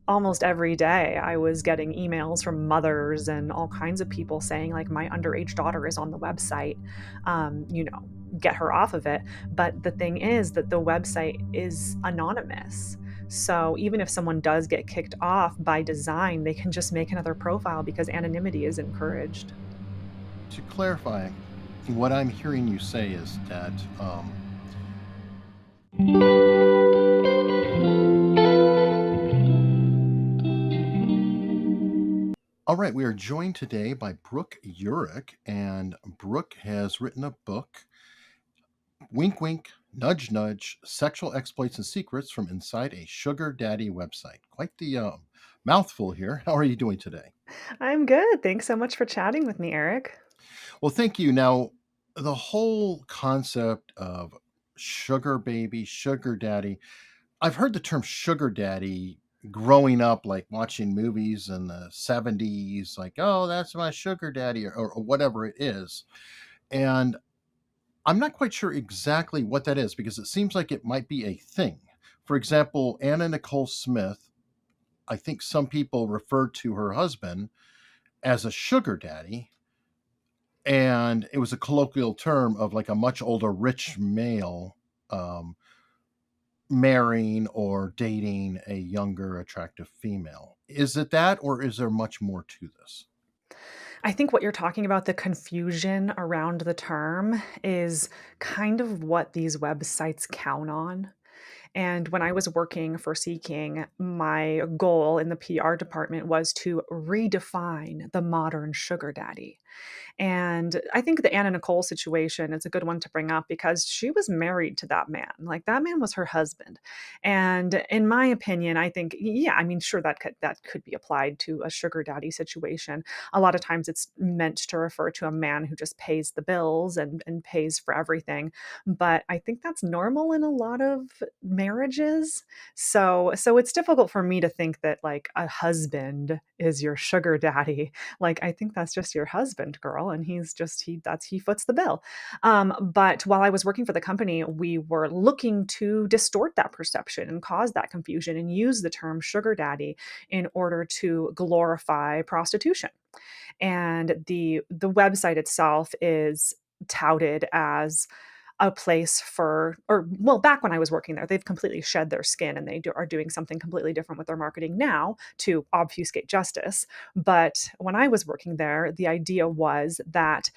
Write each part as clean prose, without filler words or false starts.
almost every day I was getting emails from mothers and all kinds of people saying, like, my underage daughter is on the website, you know, get her off of it. But the thing is that the website is anonymous. So even if someone does get kicked off by design, they can just make another profile because anonymity is encouraged. To clarify, what I'm hearing you say is that, all right, we are joined today by Brook Urick, and Brook has written a book, Wink Wink, Nudge Nudge, Sexual Exploits and Secrets from Inside a Sugar Daddy Website. Quite the mouthful here. How are you doing today? I'm good. Thanks so much for chatting with me, Eric. Well, thank you. Now, the whole concept of sugar baby, sugar daddy, I've heard the term sugar daddy growing up, like watching movies in the 70s, like, oh, that's my sugar daddy, or whatever it is. And I'm not quite sure exactly what that is because it seems like it might be a thing. For example, Anna Nicole Smith, I think some people refer to her husband as a sugar daddy, and it was a colloquial term of like a much older rich male um, marrying or dating a younger attractive female. Is it that, or is there much more to this? I think what you're talking about, the confusion around the term, is kind of what these websites count on. And when I was working for Seeking, my goal in the PR department was to redefine the modern sugar daddy. And I think the Anna Nicole situation is a good one to bring up because she was married to that man. Like, that man was her husband. And in my opinion, I think, yeah, I mean, sure, that could be applied to a sugar daddy situation. A lot of times it's meant to refer to a man who just pays the bills and pays for everything. But I think that's normal in a lot of marriages. So it's difficult for me to think that like a husband is your sugar daddy. Like, I think that's just your husband, girl, and he foots the bill. But while I was working for the company, we were looking to distort that perception and cause that confusion and use the term sugar daddy in order to glorify prostitution. And the website itself is touted as a place for, or well, back when I was working there, they've completely shed their skin and are doing something completely different with their marketing now to obfuscate justice. But when I was working there, the idea was that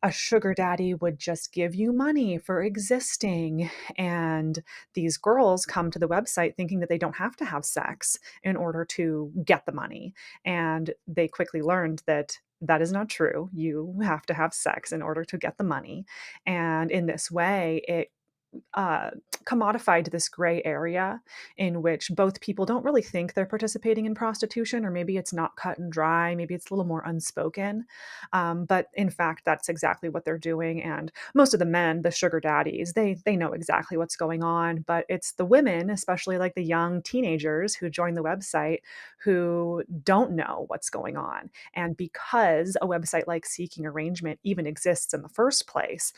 a sugar daddy would just give you money for existing. And these girls come to the website thinking that they don't have to have sex in order to get the money. And they quickly learned that that is not true. You have to have sex in order to get the money. And in this way, it uh, commodified this gray area in which both people don't really think they're participating in prostitution, or maybe it's not cut and dry, maybe it's a little more unspoken. But in fact, that's exactly what they're doing. And most of the men, the sugar daddies, they know exactly what's going on. But it's the women, especially like the young teenagers who join the website, who don't know what's going on. And because a website like Seeking Arrangement even exists in the first place,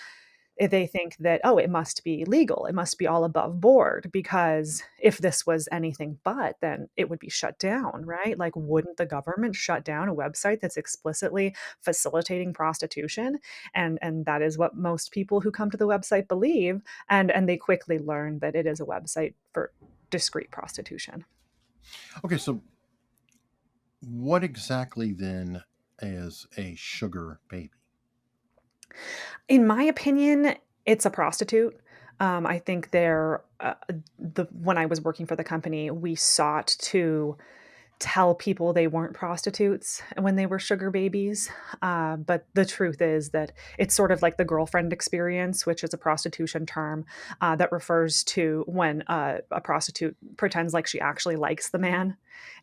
they think that, "Oh, it must be legal, it must be all above board, because if this was anything but, then it would be shut down," right? Like, wouldn't the government shut down a website that's explicitly facilitating prostitution? And that is what most people who come to the website believe, and they quickly learn that it is a website for discreet prostitution. Okay, so what exactly then is a sugar baby? In my opinion, it's a prostitute. I think when I was working for the company, we sought to tell people they weren't prostitutes when they were sugar babies. But the truth is that it's sort of like the girlfriend experience, which is a prostitution term that refers to when a prostitute pretends like she actually likes the man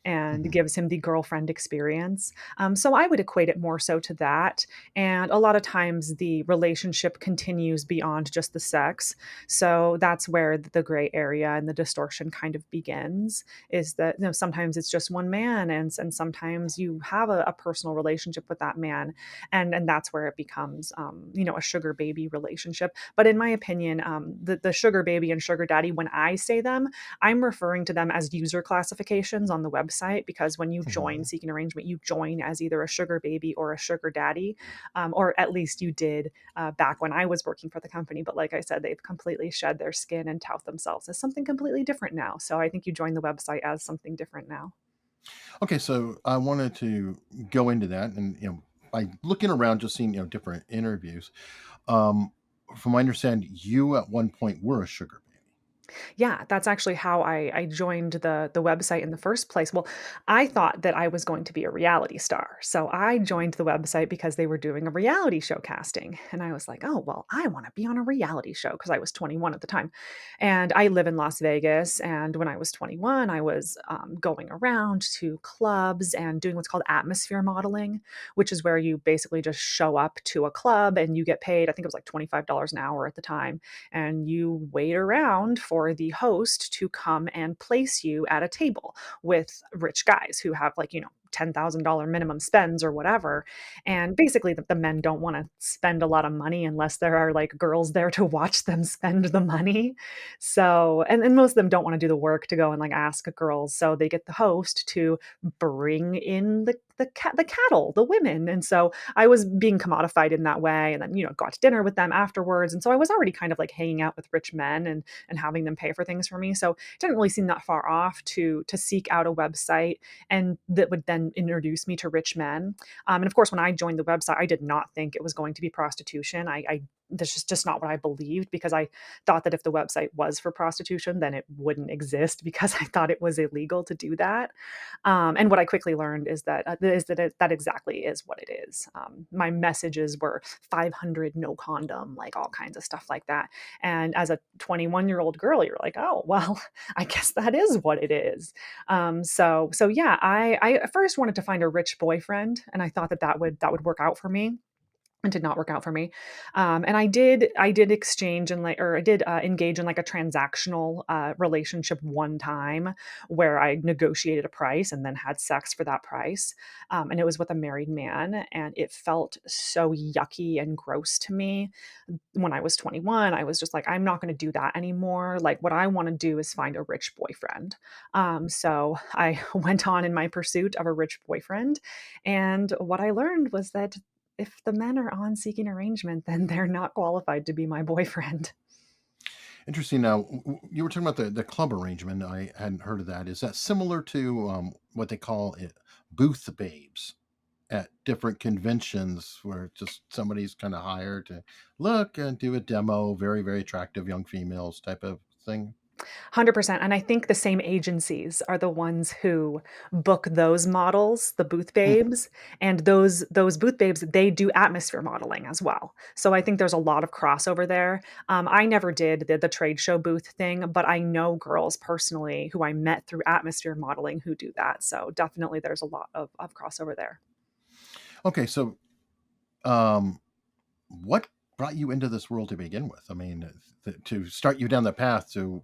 and Mhm. gives him the girlfriend experience. So I would equate it more so to that. And a lot of times the relationship continues beyond just the sex. So that's where the gray area and the distortion kind of begins, is that, sometimes it's just one one man, and sometimes you have a personal relationship with that man, and that's where it becomes, a sugar baby relationship. But in my opinion, the sugar baby and sugar daddy, when I say them, I'm referring to them as user classifications on the website, because when you join Mhm. Seeking Arrangement, you join as either a sugar baby or a sugar daddy, or at least you did back when I was working for the company. But like I said, they've completely shed their skin and tout themselves as something completely different now. So I think you join the website as something different now. Okay, so I wanted to go into that, and by looking around, just seeing different interviews. Um, from my understanding, you at one point were a sugar baby. Yeah, that's actually how I joined the website in the first place. Well, I thought that I was going to be a reality star. So I joined the website because they were doing a reality show casting. And I was like, "Oh, well, I want to be on a reality show," because I was 21 at the time. And I live in Las Vegas, and when I was 21, I was going around to clubs and doing what's called atmosphere modeling, which is where you basically just show up to a club and you get paid, I think it was like $25 an hour at the time, and you wait around for the host to come and place you at a table with rich guys who have, like, $10,000 minimum spends or whatever. And basically, the men don't want to spend a lot of money unless there are like girls there to watch them spend the money. So, and most of them don't want to do the work to go and like ask girls. So they get the host to bring in the cattle, the women. And so I was being commodified in that way, and then, got to dinner with them afterwards. And so I was already kind of like hanging out with rich men and having them pay for things for me. So it didn't really seem that far off to seek out a website and that would then introduce me to rich men. And of course, when I joined the website, I did not think it was going to be prostitution. I That's just not what I believed, because I thought that if the website was for prostitution, then it wouldn't exist, because I thought it was illegal to do that. And what I quickly learned is that exactly is what it is. My messages were 500 no condom, like all kinds of stuff like that. And as a 21-year-old girl, you're like, oh well, I guess that is what it is. So yeah, I at first wanted to find a rich boyfriend, and I thought that would work out for me. It did not work out for me. And I did exchange and like, or I did engage in like a transactional relationship one time, where I negotiated a price and then had sex for that price. And it was with a married man, and it felt so yucky and gross to me. When I was 21, I was just like, I'm not going to do that anymore. Like, what I want to do is find a rich boyfriend. So I went on in my pursuit of a rich boyfriend. And what I learned was that if the men are on Seeking Arrangement, then they're not qualified to be my boyfriend. Interesting. Now, you were talking about the club arrangement. I hadn't heard of that. Is that similar to what they call it, booth babes at different conventions, where just somebody's kind of hired to look and do a demo, very, very attractive young females type of thing? 100%. And I think the same agencies are the ones who book those models, the booth Hmm. babes, and those booth babes, they do atmosphere modeling as well. So I think there's a lot of crossover there. I never did the trade show booth thing, but I know girls personally who I met through atmosphere modeling who do that. So definitely there's a lot of crossover there. Okay, so um, what brought you into this world to begin with? I mean, to start you down the path to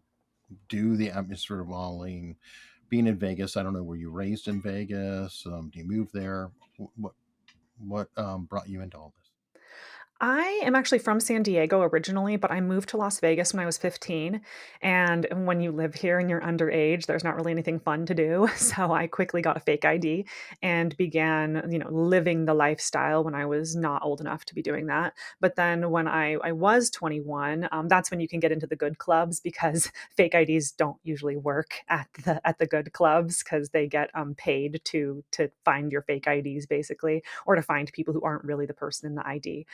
do the atmosphere modeling, being in Vegas. I don't know. Were you raised in Vegas? Do you move there? What brought you into all this? I am actually from San Diego originally, but I moved to Las Vegas when I was 15. And when you live here and you're underage, there's not really anything fun to do. So I quickly got a fake ID and began, living the lifestyle when I was not old enough to be doing that. But then when I was 21, that's when you can get into the good clubs, because fake IDs don't usually work at the good clubs, because they get paid to find your fake IDs basically, or to find people who aren't really the person in the ID.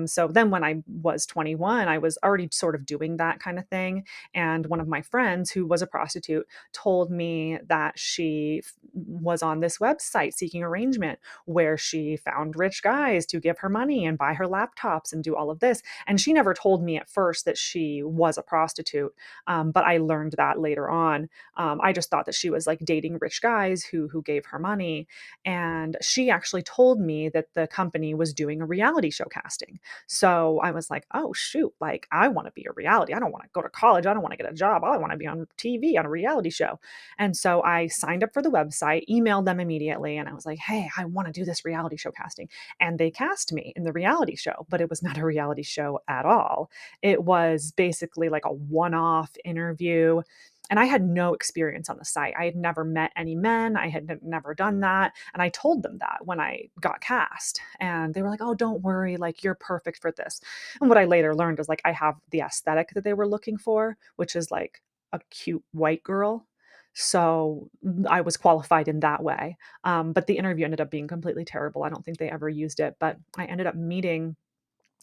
So then when I was 21, I was already sort of doing that kind of thing. And one of my friends who was a prostitute told me that she was on this website, Seeking Arrangement, where she found rich guys to give her money and buy her laptops and do all of this. And she never told me at first that she was a prostitute, but I learned that later on. I just thought that she was like dating rich guys who gave her money. And she actually told me that the company was doing a reality show casting. So I was like, oh, shoot, like I want to be a reality. I don't want to go to college. I don't want to get a job. I want to be on TV on a reality show. And so I signed up for the website. I emailed them immediately and I was like, "Hey, I wanna do this reality show casting." And they cast me in the reality show, but it was not a reality show at all. It was basically like a one-off interview, and I had no experience on the site. I had never met any men. I had never done that, and I told them that when I got cast, and they were like, "Oh, don't worry, like, you're perfect for this." And what I later learned is, like, I have the aesthetic that they were looking for, which is, like, a cute white girl. So, I was qualified in that way. But the interview ended up being completely terrible. I don't think they ever used it, but I ended up meeting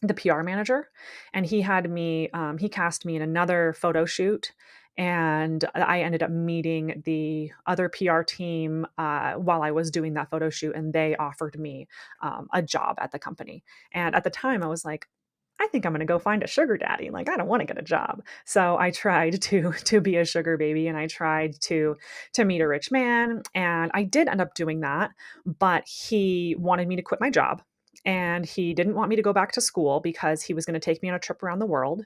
the PR manager, and he cast me in another photo shoot, and I ended up meeting the other PR team, while I was doing that photo shoot, and they offered me, a job at the company, and at the time, I was like, "I think I'm gonna go find a sugar daddy, like, I don't wanna get a job." So, I tried to to be a sugar baby, and I tried to meet a rich man, and I did end up doing that, but he wanted me to quit my job, and he didn't want me to go back to school because he was gonna take me on a trip around the world,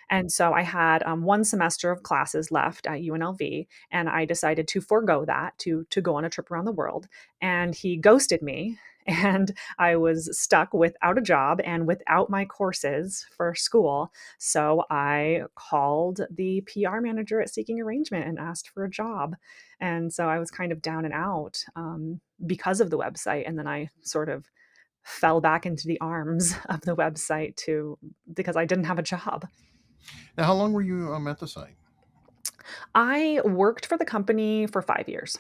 and so I had, 1 semester of classes left at UNLV, and I decided to forego that to go on a trip around the world, and he ghosted me, and I was stuck without a job and without my courses for school, so I called the PR manager at Seeking Arrangement and asked for a job, and so I was kind of down and out, because of the website, and then I sort of fell back into the arms of the website to because I didn't have a job. Now, how long were you at the site? I worked for the company for 5 years.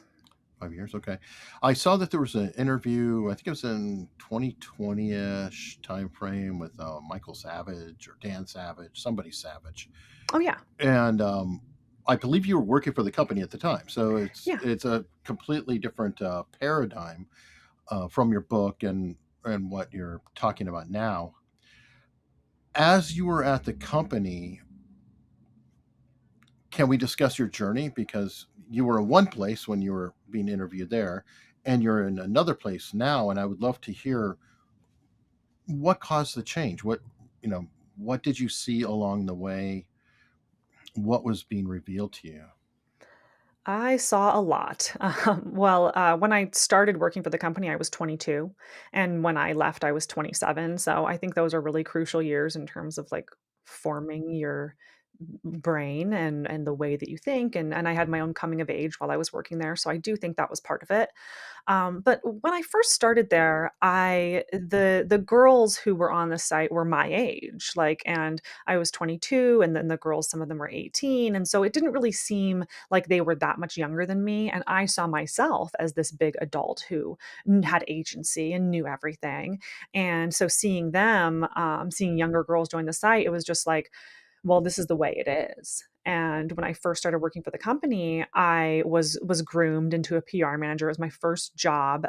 5 years. Okay. I saw that there was an interview. I think it was in 2020-ish time frame with Michael Savage or Dan Savage, somebody Savage, Oh, yeah. and I believe you were working for the company at the time. So Yeah. it's a completely different paradigm from your book and what you're talking about now. As you were at the company, can we discuss your journey? Because you were in one place when you were being interviewed there, and you're in another place now. And I would love to hear what caused the change. You know, what did you see along the way? What was being revealed to you? I saw a lot. When I started working for the company, I was 22, and when I left, I was 27, so I think those are really crucial years in terms of, like, forming your brain and the way that you think, and I had my own coming of age while I was working there, so I do think that was part of it. But when I first started there, the girls who were on the site were my age, like, and I was 22, and then the girls, some of them were 18, and so it didn't really seem like they were that much younger than me, and I saw myself as this big adult who had agency and knew everything, and so seeing younger girls join the site, it was just like, well, this is the way it is. And when I first started working for the company, I was groomed into a PR manager. It was my first job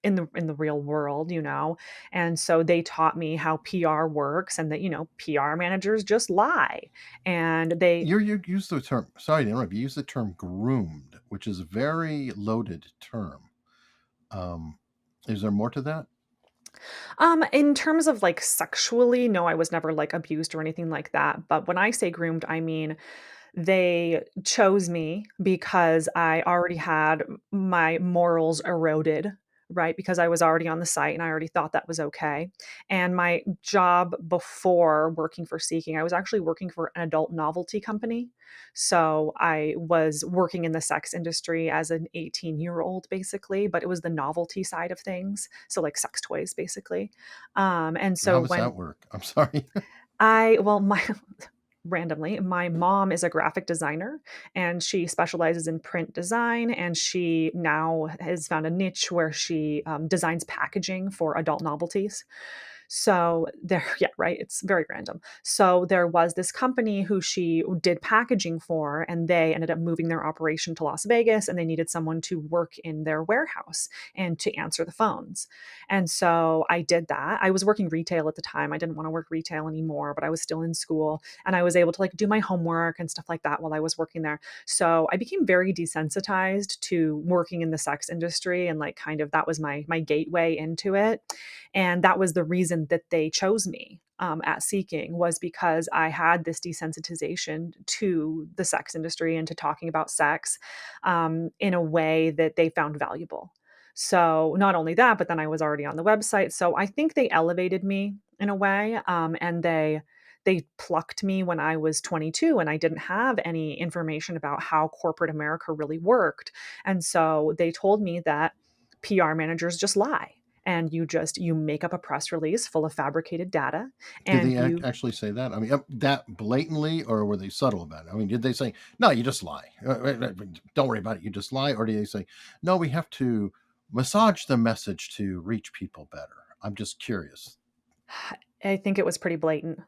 in the real world, you know. And so they taught me how PR works and that, PR managers just lie. And they You use the term. Sorry to interrupt. You use the term groomed, which is a very loaded term. Um, is there more to that? In terms of like sexually, no, I was never like abused or anything like that. But when I say groomed, I mean they chose me because I already had my morals eroded, right? Because I was already on the site and I already thought that was okay. And my job before working for Seeking, I was actually working for an adult novelty company. So I was working in the sex industry as an 18-year-old, basically, but it was the novelty side of things. So like sex toys, basically. And How so does that when work? I'm sorry. my randomly, my mom is a graphic designer and she specializes in print design. And she now has found a niche where she designs packaging for adult novelties. So there, yeah, right. It's very random. So there was this company who she did packaging for, and they ended up moving their operation to Las Vegas, and they needed someone to work in their warehouse and to answer the phones. And so I did that. I was working retail at the time. I didn't want to work retail anymore, but I was still in school, and I was able to like do my homework and stuff like that while I was working there. So I became very desensitized to working in the sex industry, and like kind of that was my gateway into it. And that was the reason reason that they chose me at Seeking was because I had this desensitization to the sex industry and to talking about sex in a way that they found valuable. So not only that, but then I was already on the website. So I think they elevated me in a way, and they plucked me when I was 22 and I didn't have any information about how corporate America really worked. And so they told me that PR managers just lie. And you make up a press release full of fabricated data Did and they you actually say that? I mean, that blatantly, or were they subtle about it? I mean, did they say, "No, you just lie. Don't worry about it. You just lie," or do they say, "No, we have to massage the message to reach people better"? I'm just curious. I think it was pretty blatant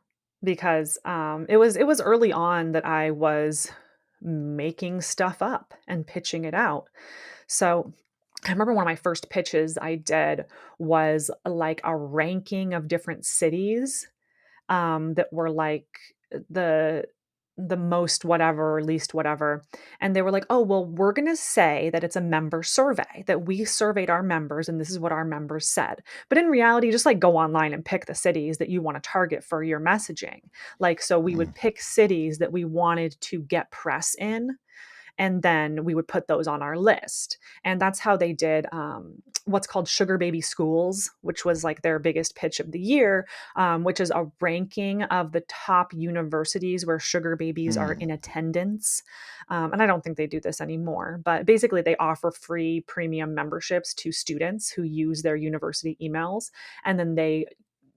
because it was early on that I was making stuff up and pitching it out. So I remember one of my first pitches I did was like a ranking of different cities that were like the the most whatever or least whatever. And they were like, "Oh, well, we're going to say that it's a member survey, that we surveyed our members and this is what our members said." But in reality, just like go online and pick the cities that you want to target for your messaging. Like, so we Mm, would pick cities that we wanted to get press in, and then we would put those on our list. And that's how they did what's called Sugar Baby Schools, which was like their biggest pitch of the year, which is a ranking of the top universities where sugar babies are hmm. in attendance. And I don't think they do this anymore, but basically they offer free premium memberships to students who use their university emails. And then they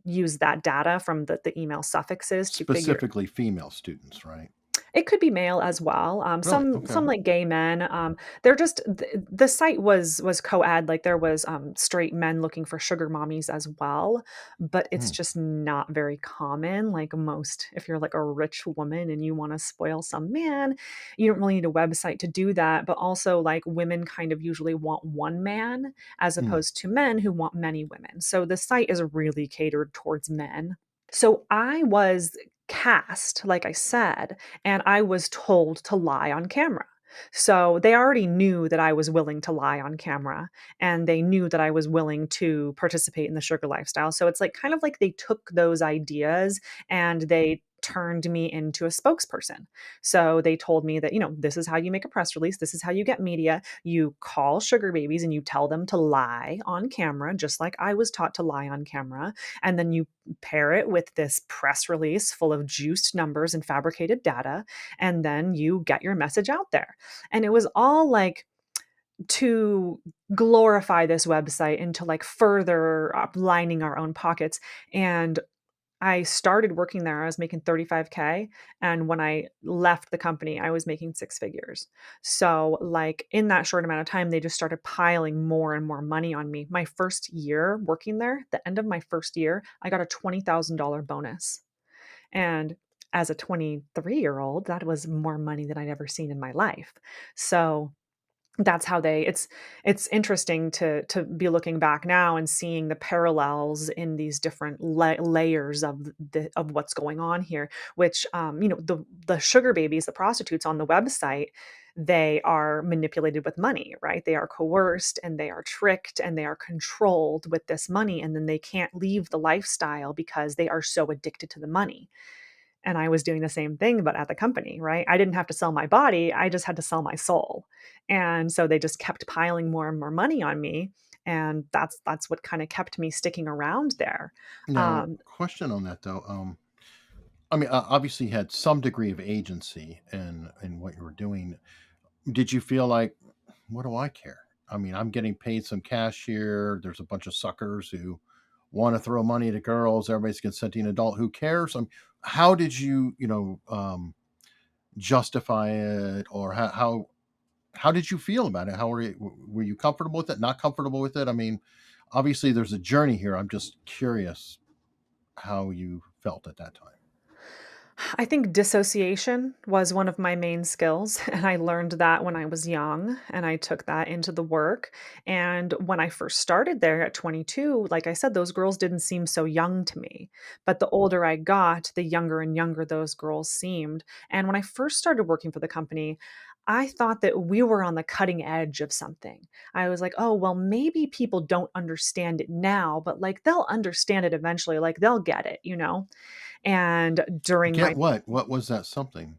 use that data from the email suffixes to figure. Specifically female students, right? It could be male as well. Really? Some Okay. like gay men. They're just the site was co-ed. Like there was straight men looking for sugar mommies as well, but it's Hmm, just not very common. Like most, if you're like a rich woman and you want to spoil some man, you don't really need a website to do that. But also, like women kind of usually want one man as hmm. opposed to men who want many women. So the site is really catered towards men. So I was cast, like I said, and I was told to lie on camera. So they already knew that I was willing to lie on camera and they knew that I was willing to participate in the sugar lifestyle. So it's like kind of like they took those ideas and they turned me into a spokesperson. So they told me that, this is how you make a press release, this is how you get media. You call sugar babies and you tell them to lie on camera, just like I was taught to lie on camera. And then you pair it with this press release full of juiced numbers and fabricated data, and then you get your message out there. And it was all like to glorify this website and to like further lining our own pockets. And I started working there, I was making 35K, and when I left the company, I was making 6 figures. So, like, in that short amount of time, they just started piling more and more money on me. My first year working there, the end of my first year, I got a $20,000 bonus, and as a 23-year-old, that was more money than I'd ever seen in my life. So that's how they it's interesting to be looking back now and seeing the parallels in these different layers of what's going on here, which the sugar babies, the prostitutes on the website, they are manipulated with money, right? They are coerced and they are tricked and they are controlled with this money, and then they can't leave the lifestyle because they are so addicted to the money. And I was doing the same thing, but at the company, right? I didn't have to sell my body, I just had to sell my soul. And so they just kept piling more and more money on me, and that's what kinda kept me sticking around there. Now, Um, question on that though. I mean, obviously, you had some degree of agency in what you were doing. Did you feel like, what do I care? I mean, I'm getting paid some cash here. There's a bunch of suckers who want to throw money to girls. Everybody's consenting adult. Who cares? How did you, justify it, or how did you feel about it? How were you comfortable with it? Not comfortable with it? I mean, obviously, there's a journey here. I'm just curious how you felt at that time. I think dissociation was one of my main skills, and I learned that when I was young, and I took that into the work. And when I first started there at 22, like I said, those girls didn't seem so young to me. But the older I got, the younger and younger those girls seemed. And when I first started working for the company, I thought that we were on the cutting edge of something. I was like, "Oh, well, maybe people don't understand it now, but, like, they'll understand it eventually, like, they'll get it," you know? And during Get my what? What was that something?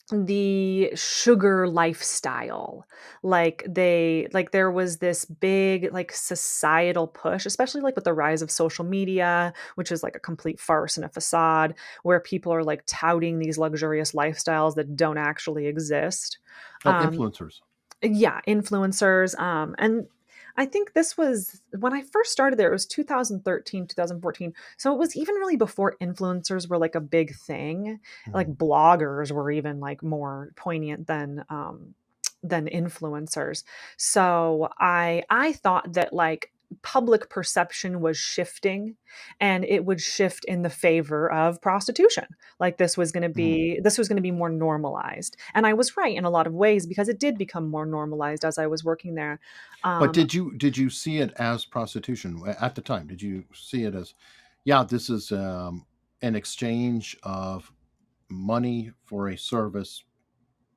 the sugar lifestyle. Like there was this big like societal push, especially like with the rise of social media, which is like a complete farce and a facade, where people are like touting these luxurious lifestyles that don't actually exist. Oh, Um, influencers. yeah, influencers, and I think this was when I first started there, it was 2013, 2014. So it was even really before influencers were like a big thing. Like Mhm. bloggers were even like more poignant than influencers. So I thought that like public perception was shifting and it would shift in the favor of prostitution. Like Mhm. this was going to be more normalized. And I was right in a lot of ways because it did become more normalized as I was working there. But Um, did you see it as prostitution at the time? Did you see it as, yeah, this is an exchange of money for a service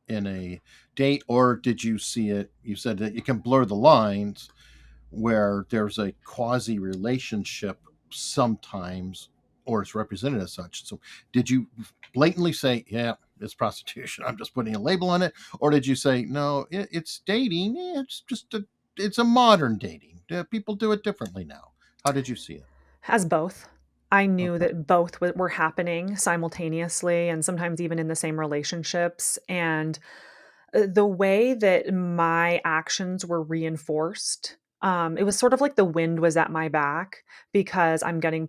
in a date, or did you see it? You said that you can blur the lines where there's a quasi relationship sometimes, or it's represented as such. So, did you blatantly say, "Yeah, it's prostitution. I'm just putting a label on it," or did you say, "No, it's dating. It's a modern dating. People do it differently now." How did you see it? as both. I knew Okay. that both were happening simultaneously and sometimes even in the same relationships. And the way that my actions were reinforced, it was sort of like the wind was at my back because I'm getting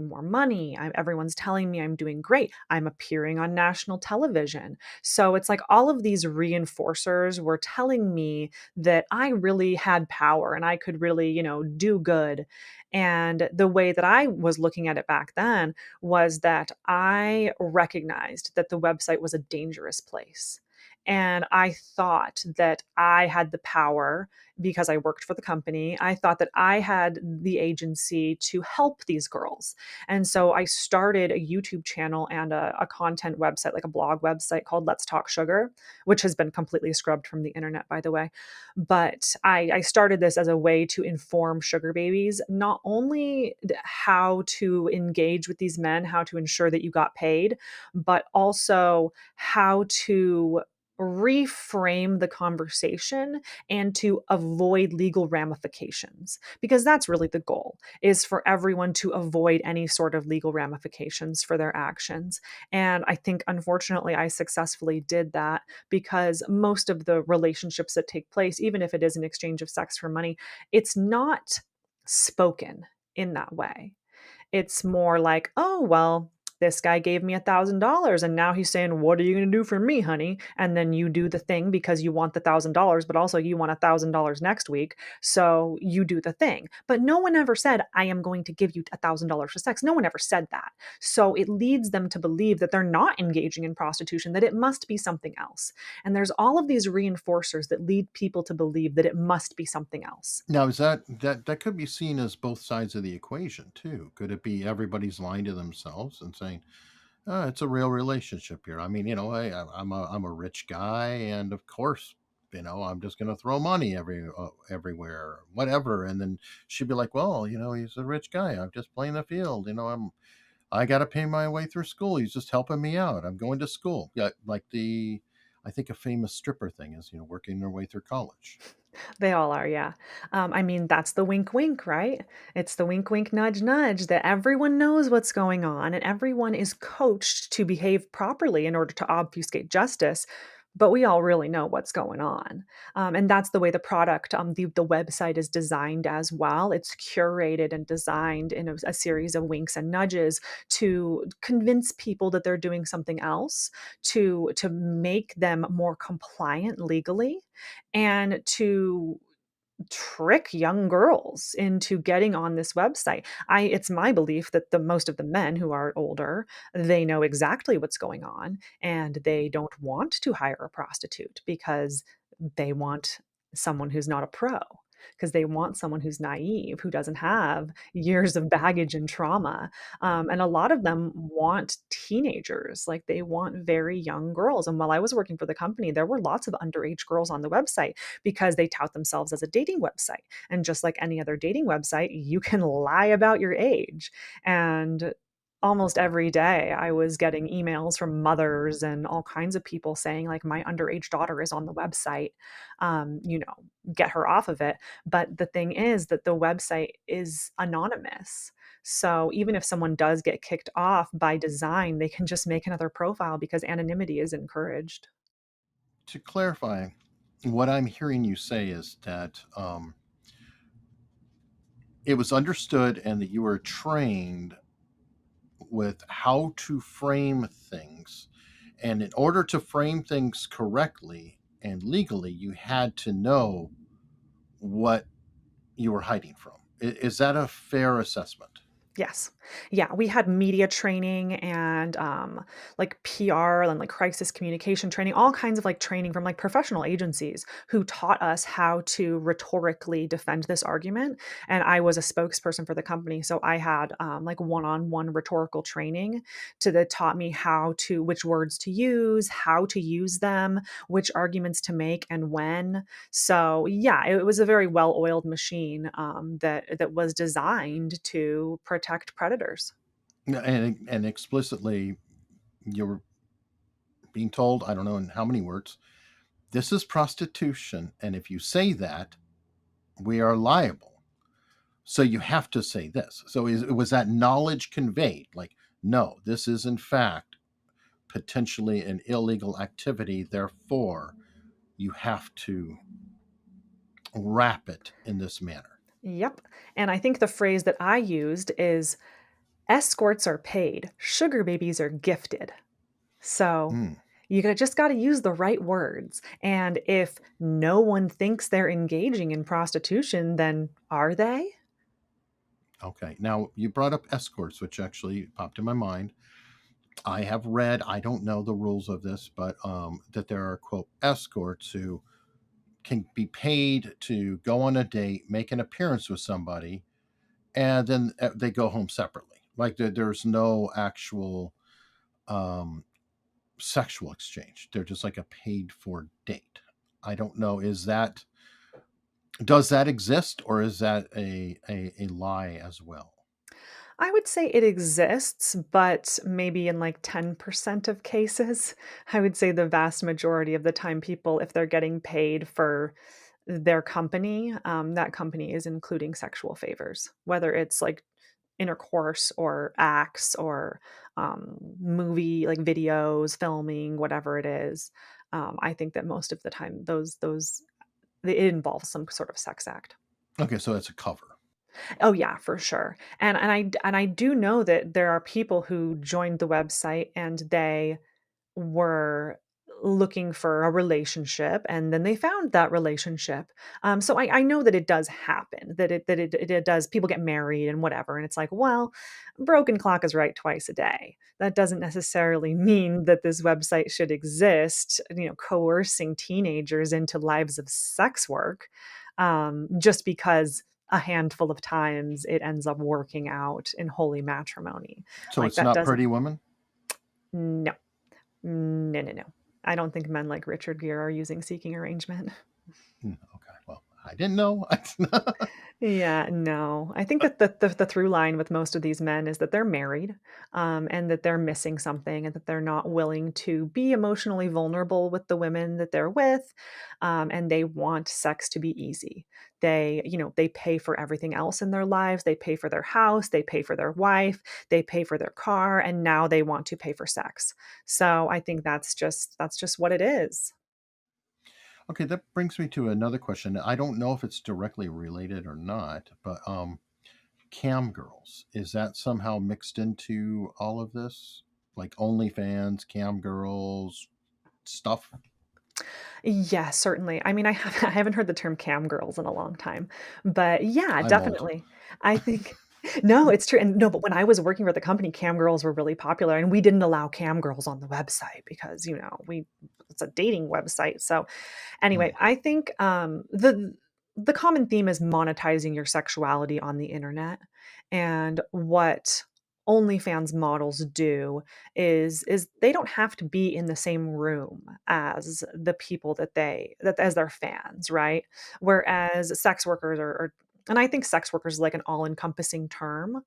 more money. Everyone's telling me I'm doing great. I'm appearing on national television. So it's like all of these reinforcers were telling me that I really had power and I could really, do good. And the way that I was looking at it back then was that I recognized that the website was a dangerous place. And I thought that I had the power because I worked for the company. I thought that I had the agency to help these girls. And so I started a YouTube channel and a content website, like a blog website called Let's Talk Sugar, which has been completely scrubbed from the internet, by the way. But I started this as a way to inform sugar babies, not only how to engage with these men, how to ensure that you got paid, but also how to reframe the conversation and to avoid legal ramifications, because that's really the goal, is for everyone to avoid any sort of legal ramifications for their actions. And I think unfortunately I successfully did that, because most of the relationships that take place, even if it is an exchange of sex for money, it's not spoken in that way. It's more like, "Oh, well, this guy gave me $1,000 and now he's saying, 'What are you gonna do for me, honey?'" And then you do the thing because you want the $1,000, but also you want $1,000 next week, so you do the thing. But no one ever said, "I am going to give you $1,000 for sex." No one ever said that. So it leads them to believe that they're not engaging in prostitution, that it must be something else. And there's all of these reinforcers that lead people to believe that it must be something else. Now, is that could be seen as both sides of the equation too? Could it be everybody's lying to themselves and saying, it's a real relationship here. I mean, I'm a rich guy, and of course, I'm just going to throw money everywhere, whatever. And then she'd be like, well, he's a rich guy. I'm just playing the field. I got to pay my way through school. He's just helping me out. I'm going to school. Yeah, like I think a famous stripper thing is, working their way through college. They all are, yeah. I mean, that's the wink wink, right? It's the wink wink, nudge nudge that everyone knows what's going on and everyone is coached to behave properly in order to obfuscate justice. But we all really know what's going on. And that's the way the product, the website is designed as well. It's curated and designed in a series of winks and nudges to convince people that they're doing something else, to make them more compliant legally, and to trick young girls into getting on this website. It's my belief that the most of the men who are older, they know exactly what's going on and they don't want to hire a prostitute because they want someone who's not a pro. because they want someone who's naive, who doesn't have years of baggage and trauma. And a lot of them want teenagers, like they want very young girls. And while I was working for the company, there were lots of underage girls on the website because they tout themselves as a dating website. And just like any other dating website, you can lie about your age. And almost every day I was getting emails from mothers and all kinds of people saying like my underage daughter is on the website, you know, get her off of it. But the thing is that the website is anonymous. So even if someone does get kicked off by design, they can just make another profile because anonymity is encouraged. To clarify, what I'm hearing you say is that it was understood and that you were trained with how to frame things. And in order to frame things correctly and legally, you had to know what you were hiding from. Is that a fair assessment? Yes. Yeah, we had media training and, like, PR and, like, crisis communication training, all kinds of, like, training from, like, professional agencies who taught us how to rhetorically defend this argument, and I was a spokesperson for the company, so I had, like, one-on-one rhetorical training that taught me which words to use, how to use them, which arguments to make, and when. So, yeah, it was a very well-oiled machine, that was designed to protect predators. And explicitly, you're being told, I don't know in how many words, this is prostitution. And if you say that, we are liable. So you have to say this. So was that knowledge conveyed? Like, no, this is in fact potentially an illegal activity. Therefore, you have to wrap it in this manner. Yep, and I think the phrase that I used is, "Escorts are paid, sugar babies are gifted." So, Mm, just gotta use the right words, and if no one thinks they're engaging in prostitution, then are they? okay. Now, you brought up escorts, which actually popped in my mind. I have read, I don't know the rules of this, but that there are, quote, escorts who can be paid to go on a date, make an appearance with somebody, and then they go home separately. Like there's no actual um, sexual exchange. They're just like a paid for date. I don't know. Does that exist or is that a lie as well? I would say it exists, but maybe in like 10% of cases. I would say the vast majority of the time, people, if they're getting paid for their company, that company is including sexual favors, whether it's like intercourse or acts or movie, like videos, filming, whatever it is. I think that most of the time, it involves some sort of sex act. Okay, so it's a cover. Oh yeah, for sure. And I do know that there are people who joined the website and they were looking for a relationship and then they found that relationship. So I know that it does happen, that it does, people get married and whatever. And it's like, well, broken clock is right twice a day. That doesn't necessarily mean that this website should exist, coercing teenagers into lives of sex work, just because a handful of times it ends up working out in holy matrimony. So Like it's that not doesn't, Pretty Woman? no. No, no, no. I don't think men like Richard Gere are using seeking arrangement. Okay, well, I didn't know. Yeah, no. I think that the through line with most of these men is that they're married, and that they're missing something, and that they're not willing to be emotionally vulnerable with the women that they're with, and they want sex to be easy. They pay for everything else in their lives. They pay for their house, they pay for their wife, they pay for their car, and now they want to pay for sex. So I think that's just what it is. Okay, that brings me to another question. I don't know if it's directly related or not, but cam girls, is that somehow mixed into all of this? Like OnlyFans, cam girls, stuff? Yeah, certainly. I mean, I haven't heard the term "cam girls" in a long time, but yeah, I'm old. definitely. I think no, it's true, and no, but when I was working for the company, cam girls were really popular, and we didn't allow cam girls on the website because, it's a dating website, so Hmm. anyway, I think, the common theme is monetizing your sexuality on the internet. And what OnlyFans models do is they don't have to be in the same room as the people that as their fans, right? Whereas sex workers are and I think sex workers is like an all-encompassing term,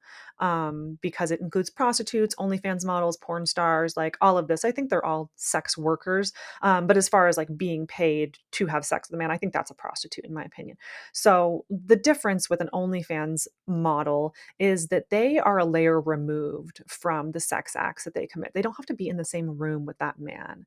because it includes prostitutes, OnlyFans models, porn stars, like all of this. I think they're all sex workers, but as far as like being paid to have sex with a man, I think that's a prostitute in my opinion. So the difference with an OnlyFans model is that they are a layer removed from the sex acts that they commit. They don't have to be in the same room with that man.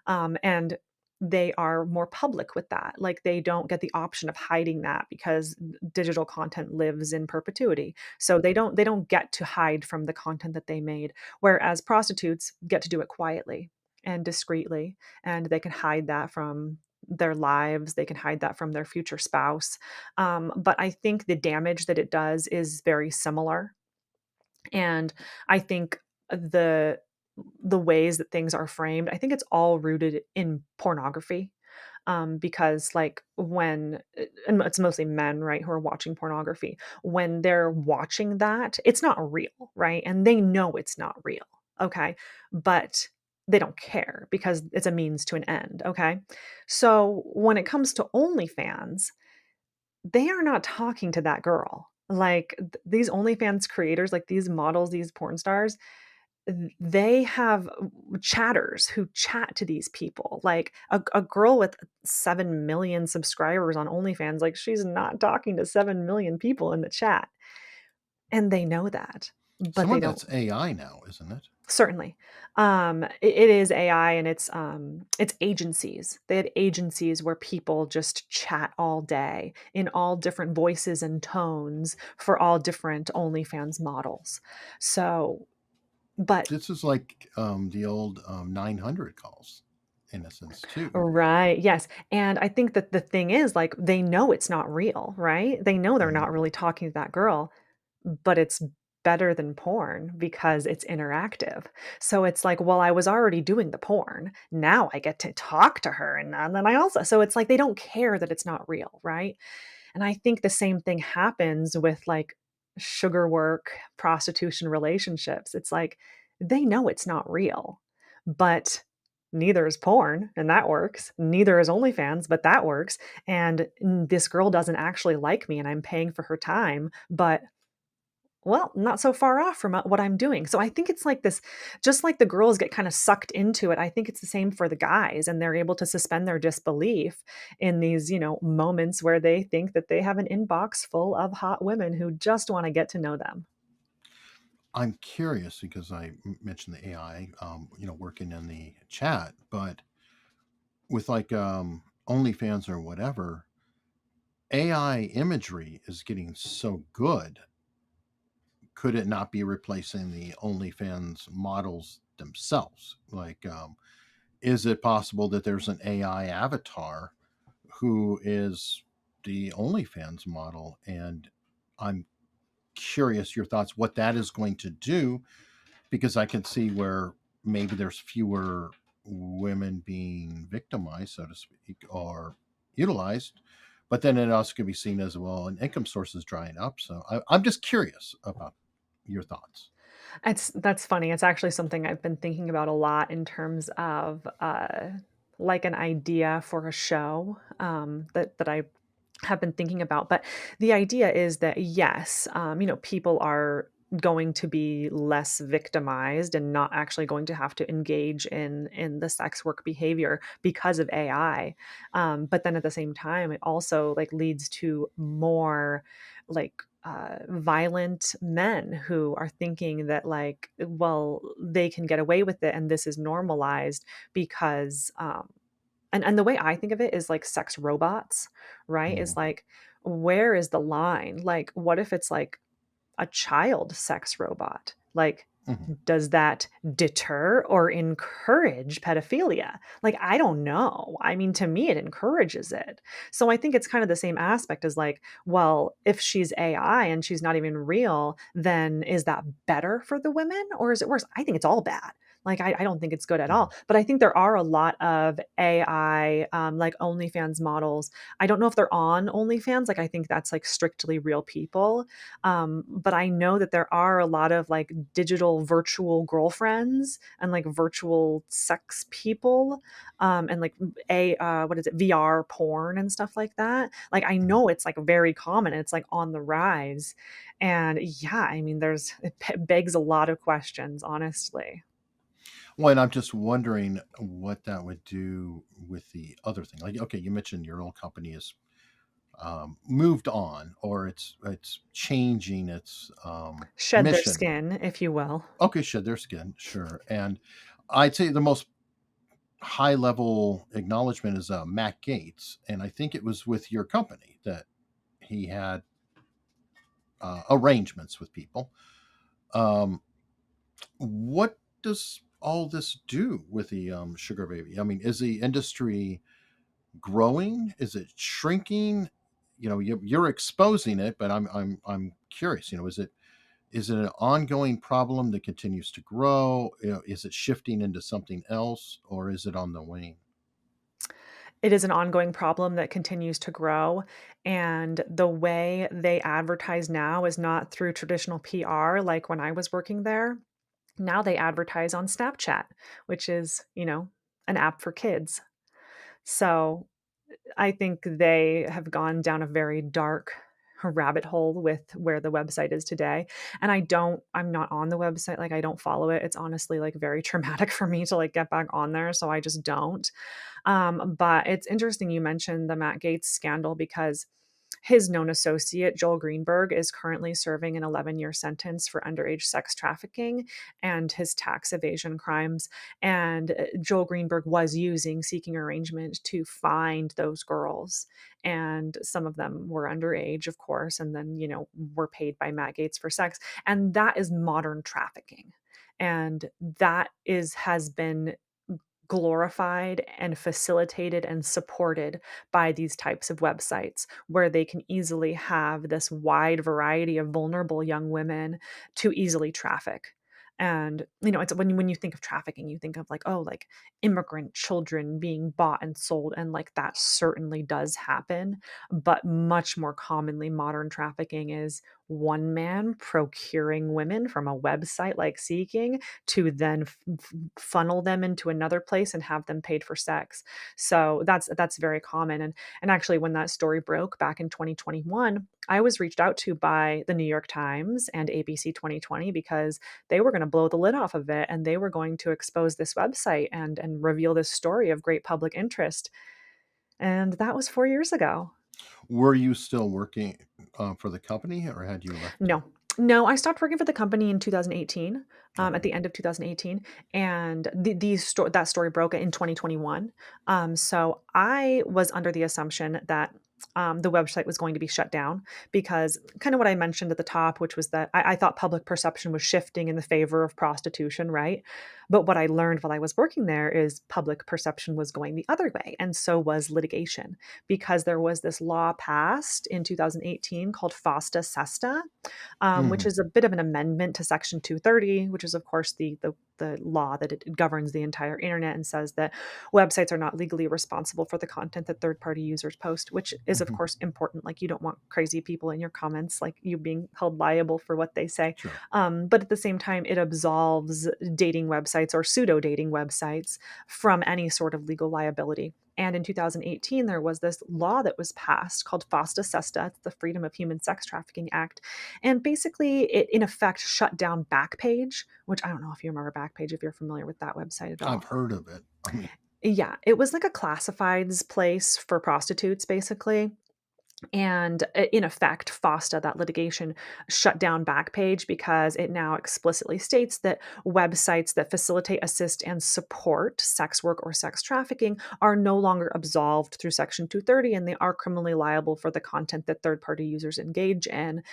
And they are more public with that. Like they don't get the option of hiding that because digital content lives in perpetuity. So they don't get to hide from the content that they made. Whereas prostitutes get to do it quietly and discreetly, and they can hide that from their lives. They can hide that from their future spouse. But I think the damage that it does is very similar, and I think the the ways that things are framed, I think it's all rooted in pornography. Because like when and it's mostly men, right, who are watching pornography. When they're watching that, it's not real, right? And they know it's not real. Okay. But they don't care because it's a means to an end. Okay. So when it comes to OnlyFans, they are not talking to that girl. Like these OnlyFans creators, like these models, these porn stars, they have chatters who chat to these people. Like a girl with 7 million subscribers on OnlyFans, like she's not talking to 7 million people in the chat. And they know that, but Some they of don't. that's AI now, isn't it? Certainly. It is AI, and it's agencies. They have agencies where people just chat all day in all different voices and tones for all different OnlyFans models. So, but This is like the old 900 calls, in a sense, too. right, yes, and I think that the thing is, like, they know it's not real, right? They know they're Mhm. not really talking to that girl, but it's better than porn because it's interactive. So it's like, well, I was already doing the porn. Now I get to talk to her, and then I also so it's like they don't care that it's not real, right? And I think the same thing happens with like sugar work, prostitution relationships. It's like they know it's not real, but neither is porn, and that works. Neither is OnlyFans, but that works. And this girl doesn't actually like me, and I'm paying for her time, but well, not so far off from what I'm doing. So I think it's like this, just like the girls get kind of sucked into it. I think it's the same for the guys, and they're able to suspend their disbelief in these, moments where they think that they have an inbox full of hot women who just want to get to know them. I'm curious because mentioned the AI, working in the chat, but with like OnlyFans or whatever, AI imagery is getting so good. Could it not be replacing the OnlyFans models themselves? Like, is it possible that there's an AI avatar who is the OnlyFans model? And I'm curious your thoughts what that is going to do, because I can see where maybe there's fewer women being victimized, so to speak, or utilized. But then it also could be seen as well an income source is drying up. So I'm just curious about your thoughts. That's funny. It's actually something I've been thinking about a lot in terms of like an idea for a show, that I have been thinking about. But the idea is that yes, people are going to be less victimized and not actually going to have to engage in the sex work behavior because of AI. But then at the same time, it also like leads to more like violent men who are thinking that like, well, they can get away with it and this is normalized because and the way I think of it is like sex robots, right? Is Mhm, like, where is the line? Like, what if it's like a child sex robot? Like, mhm. does that deter or encourage pedophilia? Like, I don't know. I mean, to me, it encourages it. So I think it's kind of the same aspect as like, well, if she's AI and she's not even real, then is that better for the women or is it worse? I think it's all bad. Like, I don't think it's good at Mhm. all. But I think there are a lot of AI, like OnlyFans models. I don't know if they're on OnlyFans. Like, I think that's like strictly real people. But I know that there are a lot of like digital virtual girlfriends and like virtual sex people, and like what is it, VR porn and stuff like that. Like, I Mhm. know it's like very common. It's like on the rise, and yeah, I mean, it begs a lot of questions, honestly. Well, and I'm just wondering what that would do with the other thing. Like, okay, you mentioned your old company is moved on, or it's changing its Shed their mission. skin, if you will. Okay, shed their skin, sure. And I'd say the most high level acknowledgement is Matt Gates, and I think it was with your company that he had arrangements with people. Um, what does all this do with the sugar baby? I mean, is the industry growing? Is it shrinking? You know, you're exposing it, but I'm curious. You know, is it an ongoing problem that continues to grow? You know, is it shifting into something else, or is it on the wane? It is an ongoing problem that continues to grow, and the way they advertise now is not through traditional PR like when I was working there. Now they advertise on Snapchat, which is, an app for kids. So I think they have gone down a very dark rabbit hole with where the website is today. And I'm not on the website. Like, I don't follow it. It's honestly like very traumatic for me to like get back on there. So I just don't. But it's interesting you mentioned the Matt Gates scandal because his known associate, Joel Greenberg, is currently serving an 11-year sentence for underage sex trafficking and his tax evasion crimes. And Joel Greenberg was using seeking arrangement to find those girls. And some of them were underage, of course, and then, were paid by Matt Gates for sex. And that is modern trafficking. And has been glorified and facilitated and supported by these types of websites where they can easily have this wide variety of vulnerable young women to easily traffic. And it's when you think of trafficking, you think of like, oh, like immigrant children being bought and sold, and like that certainly does happen. But much more commonly, modern trafficking is one man procuring women from a website like Seeking to then funnel them into another place and have them paid for sex. So that's very common. And actually, when that story broke back in 2021, I was reached out to by the New York Times and ABC 2020 because they were going to blow the lid off of it, and they were going to expose this website and reveal this story of great public interest. And that was 4 years ago. Were you still working for the company, or had you left it? No. No, I stopped working for the company in 2018, at Okay. the end of 2018, and that story broke in 2021. So I was under the assumption that, the website was going to be shut down because kind of what I mentioned at the top, which was that I thought public perception was shifting in the favor of prostitution, right? But what I learned while I was working there is public perception was going the other way, and so was litigation, because there was this law passed in 2018 called FOSTA SESTA, which Hmm. is a bit of an amendment to Section 230, which is, of course, the law that it governs the entire internet and says that websites are not legally responsible for the content that third party users post, which is, of Hmm. course, important. Like, you don't want crazy people in your comments, like you being held liable for what they say. Sure. But at the same time, it absolves dating websites or pseudo dating websites from any sort of legal liability. And in 2018, there was this law that was passed called FOSTA SESTA, it's the Freedom of Human Sex Trafficking Act. And basically, it in effect shut down Backpage, which I don't know if you remember Backpage, if you're familiar with that website at I've all. heard of it. I mean, Yeah, it was like a classifieds place for prostitutes, basically. And in effect, FOSTA, that litigation, shut down Backpage because it now explicitly states that websites that facilitate, assist, and support sex work or sex trafficking are no longer absolved through Section 230, and they are criminally liable for the content that third party users engage in.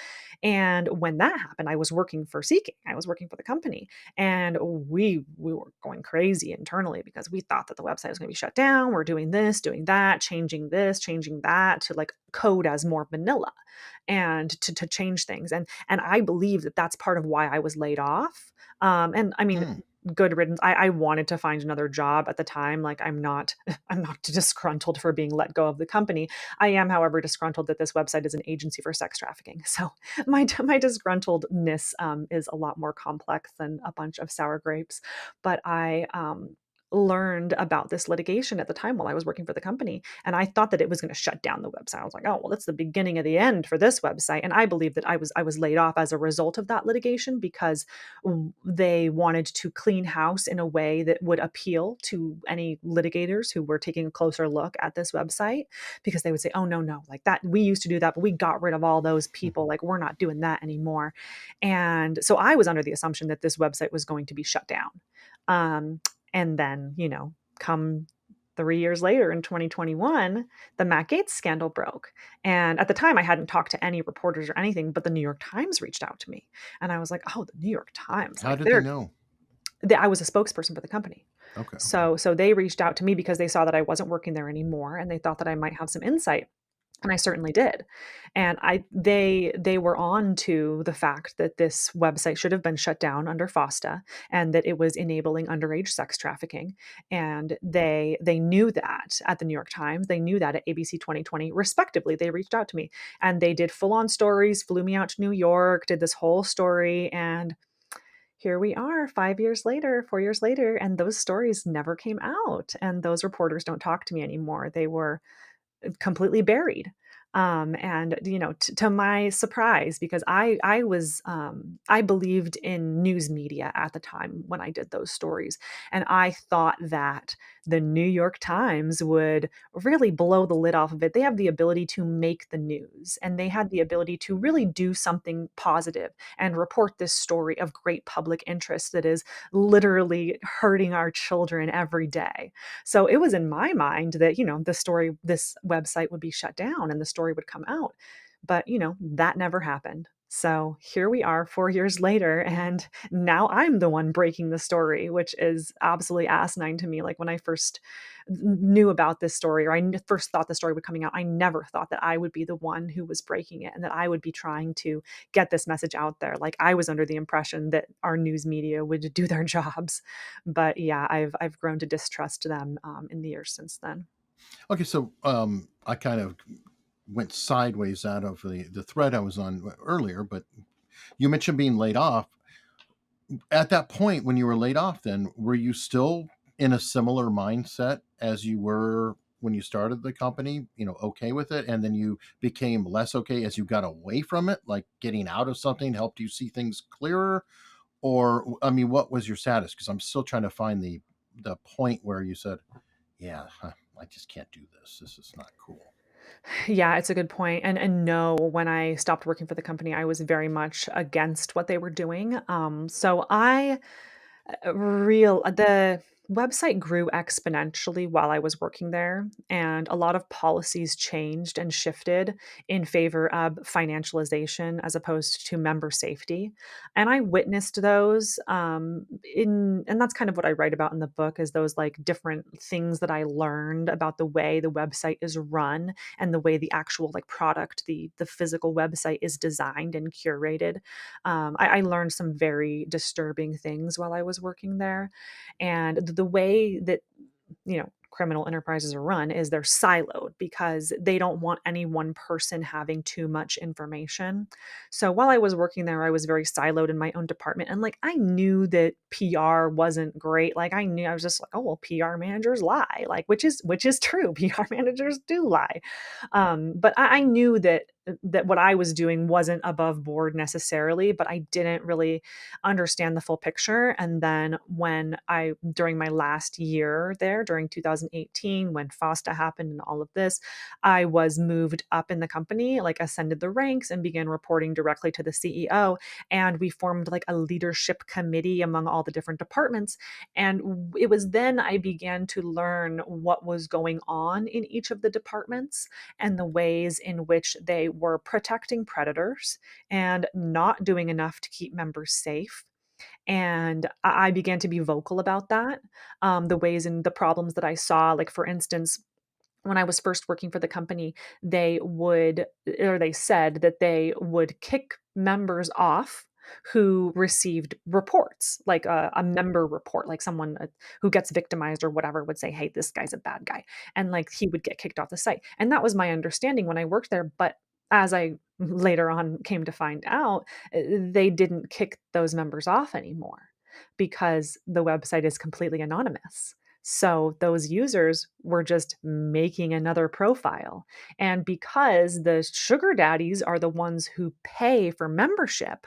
And when that happened, I was working for Seeking. I was working for the company, and we were going crazy internally because we thought that the website was going to be shut down. We're doing this, changing that to like code as more vanilla, and to change things. And I believe that that's part of why I was laid off. And I mean, hmm. good riddance. I wanted to find another job at the time. Like, I'm not I'm not disgruntled for being let go of the company. I am, however, disgruntled that this website is an agency for sex trafficking. So my disgruntledness is a lot more complex than a bunch of sour grapes. But I learned about this litigation at the time while I was working for the company, and I thought that it was going to shut down the website. I was like, oh well, that's the beginning of the end for this website. And I believe that I was laid off as a result of that litigation because they wanted to clean house in a way that would appeal to any litigators who were taking a closer look at this website, because they would say, oh no, like that, we used to do that, but we got rid of all those people, like we're not doing that anymore. And so I was under the assumption that this website was going to be shut down. um, and then, come 3 years later in 2021, the Matt Gaetz scandal broke. And at the time, I hadn't talked to any reporters or anything, but the New York Times reached out to me. And I was like, oh, the New York Times, How like did they know? I was a spokesperson for the company. Okay. So they reached out to me because they saw that I wasn't working there anymore and they thought that I might have some insight. And I certainly did. And they were on to the fact that this website should have been shut down under FOSTA and that it was enabling underage sex trafficking. And they knew that at the New York Times, they knew that at ABC 2020, respectively. They reached out to me and they did full-on stories, flew me out to New York, did this whole story, and here we are 5 years later, 4 years later, and those stories never came out, and those reporters don't talk to me anymore. They were completely buried. And to my surprise, because I believed in news media at the time when I did those stories, and I thought that the New York Times would really blow the lid off of it. They have the ability to make the news, and they had the ability to really do something positive and report this story of great public interest that is literally hurting our children every day. So it was in my mind that, this website would be shut down and the story would come out. But, that never happened. So here we are 4 years later, and now I'm the one breaking the story, which is absolutely asinine to me. Like when I first knew about this story, or first thought the story would coming out, I never thought that I would be the one who was breaking it and that I would be trying to get this message out there. Like I was under the impression that our news media would do their jobs. But yeah, I've grown to distrust them in the years since then. Okay, so I kind of went sideways out of the thread I was on earlier, but you mentioned being laid off. At that point, when you were laid off, then were you still in a similar mindset as you were when you started the company? Okay with it, and then you became less okay as you got away from it, like getting out of something helped you see things clearer, or I mean, what was your status? Because I'm still trying to find the point where you said, "Yeah, I just can't do this. This is not cool." Yeah, it's a good point. And no, when I stopped working for the company, I was very much against what they were doing. So I the website grew exponentially while I was working there, and a lot of policies changed and shifted in favor of financialization as opposed to member safety. And I witnessed those and that's kind of what I write about in the book, is those like different things that I learned about the way the website is run and the way the actual like product, the physical website is designed and curated. I learned some very disturbing things while I was working there. And the way that, criminal enterprises are run is they're siloed because they don't want any one person having too much information. So while I was working there, I was very siloed in my own department. And like, I knew that PR wasn't great. Like I was just like, oh, well, PR managers lie, like, which is true. PR managers do lie. But I knew that what I was doing wasn't above board necessarily, but I didn't really understand the full picture. And then during my last year there, during 2018, when FOSTA happened and all of this, I was moved up in the company, like ascended the ranks and began reporting directly to the CEO. And we formed like a leadership committee among all the different departments. And it was then I began to learn what was going on in each of the departments and the ways in which they were protecting predators and not doing enough to keep members safe. And I began to be vocal about that, the ways and the problems that I saw. Like, for instance, when I was first working for the company, they said that they would kick members off who received reports, like a member report, like someone who gets victimized or whatever would say, "Hey, this guy's a bad guy," and like he would get kicked off the site. And that was my understanding when I worked there. But as I later on came to find out, they didn't kick those members off anymore because the website is completely anonymous. So those users were just making another profile. And because the sugar daddies are the ones who pay for membership,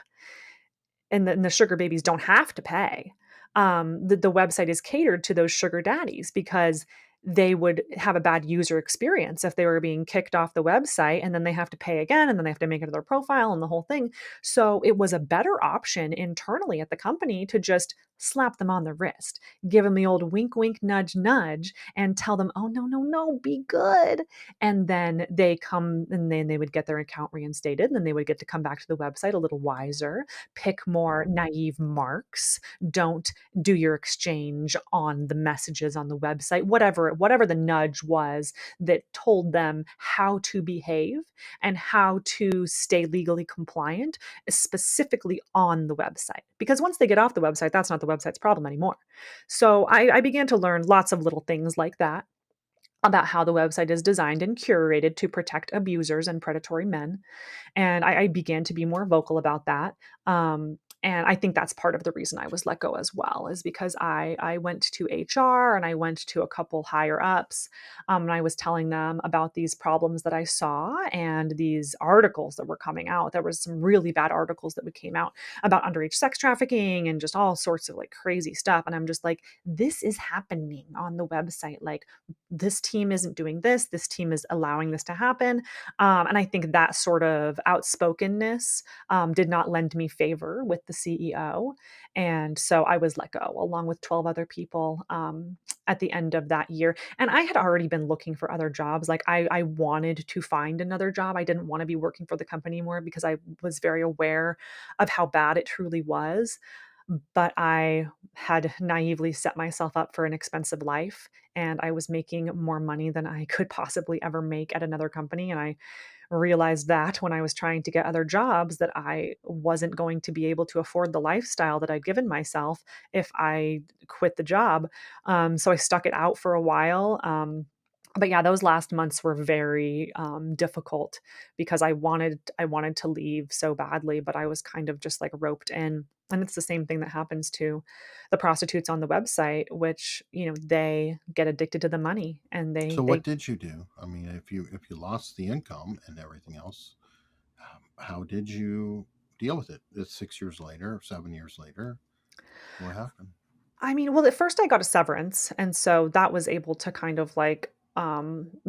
and the sugar babies don't have to pay. The website is catered to those sugar daddies because they would have a bad user experience if they were being kicked off the website and then they have to pay again and then they have to make another profile and the whole thing. So it was a better option internally at the company to just slap them on the wrist, give them the old wink, wink, nudge, nudge, and tell them, oh, no, no, no, be good. And then they come and then they would get their account reinstated and then they would get to come back to the website a little wiser, pick more naive marks, don't do your exchange on the messages on the website, whatever the nudge was that told them how to behave and how to stay legally compliant, specifically on the website. Because once they get off the website, that's not the website's problem anymore. So I began to learn lots of little things like that about how the website is designed and curated to protect abusers and predatory men. And I began to be more vocal about that. And I think that's part of the reason I was let go as well, is because I went to HR and I went to a couple higher ups, and I was telling them about these problems that I saw and these articles that were coming out. There was some really bad articles that came out about underage sex trafficking and just all sorts of like crazy stuff. And I'm just like, this is happening on the website. Like, this team isn't doing this. This team is allowing this to happen. And I think that sort of outspokenness did not lend me favor with the CEO. And so I was let go along with 12 other people at the end of that year. And I had already been looking for other jobs. Like I wanted to find another job. I didn't want to be working for the company anymore because I was very aware of how bad it truly was. But I had naively set myself up for an expensive life, and I was making more money than I could possibly ever make at another company. And I realized that when I was trying to get other jobs that I wasn't going to be able to afford the lifestyle that I'd given myself if I quit the job. So I stuck it out for a while. But yeah, those last months were very difficult because I wanted to leave so badly, but I was kind of just like roped in. And it's the same thing that happens to the prostitutes on the website, which they get addicted to the money and they So what they did you do? I mean, if you lost the income and everything else, how did you deal with it? It's 6 years later, 7 years later. What happened? I mean, well, at first I got a severance, and so that was able to kind of like